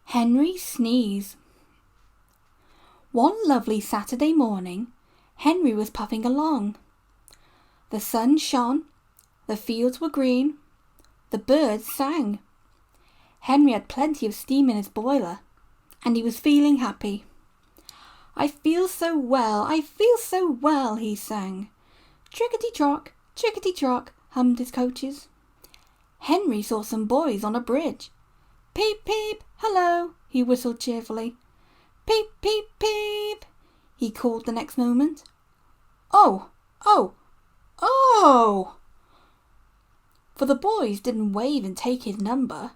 Henry sneezed. One lovely Saturday morning, Henry was puffing along. The sun shone, the fields were green, the birds sang. Henry had plenty of steam in his boiler, and he was feeling happy. I feel so well, he sang. Chickety-trock, hummed his coaches. Henry saw some boys on a bridge. Peep, peep, hello, he whistled cheerfully. Peep, peep, peep, he called the next moment. Oh! For the boys didn't wave and take his number.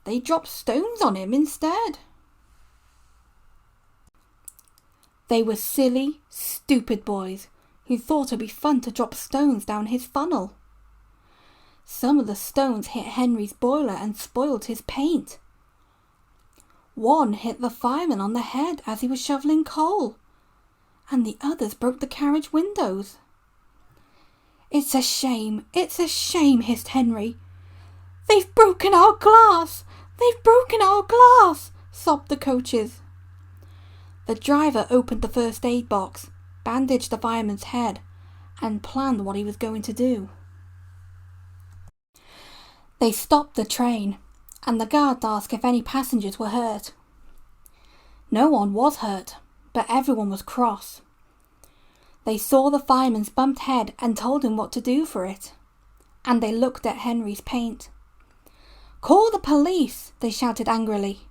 They dropped stones on him instead. They were silly, stupid boys who thought it'd be fun to drop stones down his funnel. Some of the stones hit Henry's boiler and spoiled his paint. One hit the fireman on the head as he was shoveling coal, and the others broke the carriage windows. It's a shame, hissed Henry. They've broken our glass, sobbed the coaches. The driver opened the first aid box, bandaged the fireman's head, and planned what he was going to do. They stopped the train, and the guard asked if any passengers were hurt. No one was hurt, but everyone was cross. They saw the fireman's bumped head and told him what to do for it, and they looked at Henry's paint. Call the police, they shouted angrily.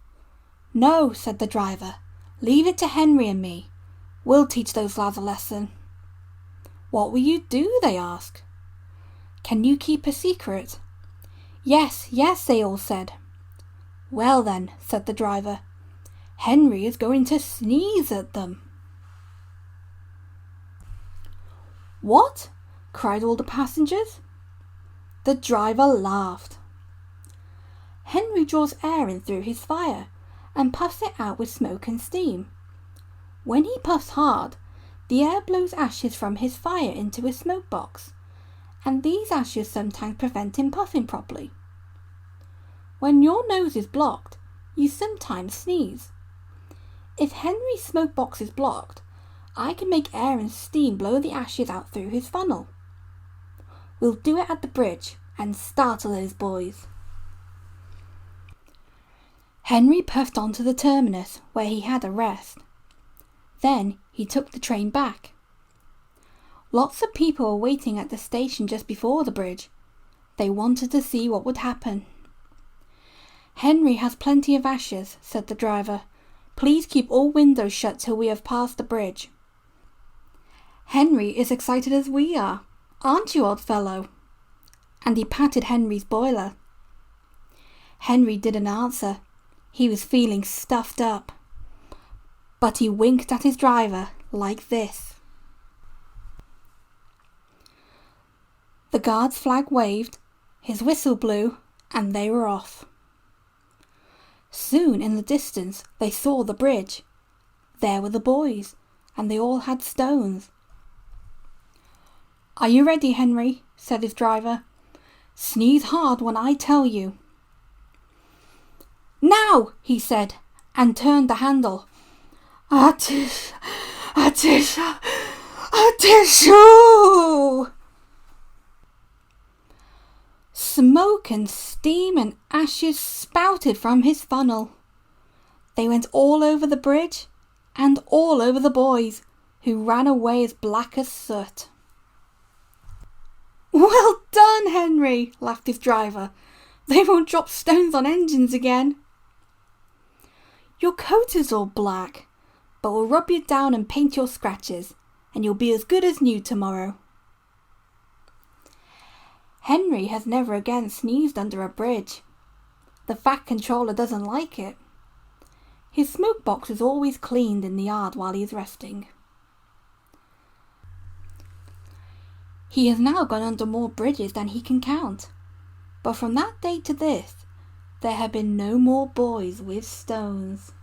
No, said the driver, leave it to Henry and me. We'll teach those lads a lesson. What will you do, they asked. Can you keep a secret? Yes, they all said. Well then, said the driver, Henry is going to sneeze at them. What? Cried all the passengers. The driver laughed. Henry draws air in through his fire and puffs it out with smoke and steam. When he puffs hard, the air blows ashes from his fire into his smoke box, and these ashes sometimes prevent him puffing properly. When your nose is blocked, you sometimes sneeze. If Henry's smoke box is blocked, I can make air and steam blow the ashes out through his funnel. We'll do it at the bridge and startle those boys. Henry puffed on to the terminus where he had a rest. Then he took the train back. Lots of people were waiting at the station just before the bridge. They wanted to see what would happen. Henry has plenty of ashes, said the driver. Please keep all windows shut till we have passed the bridge. Henry is excited as we are, aren't you, old fellow? And he patted Henry's boiler. Henry didn't answer. He was feeling stuffed up. But he winked at his driver like this. The guard's flag waved, his whistle blew, and they were off. Soon in the distance they saw the bridge. There were the boys, and they all had stones. Are you ready, Henry? Said his driver. Sneeze hard when I tell you. Now, he said, and turned the handle. A tissue! Smoke and steam and ashes spouted from his funnel. They went all over the bridge and all over the boys, who ran away as black as soot. Well done, Henry, laughed his driver. They won't drop stones on engines again. Your coat is all black, but we'll rub you down and paint your scratches, and you'll be as good as new tomorrow. Henry has never again sneezed under a bridge. The Fat Controller doesn't like it. His smoke box is always cleaned in the yard while he is resting. He has now gone under more bridges than he can count, but from that day to this, there have been no more boys with stones.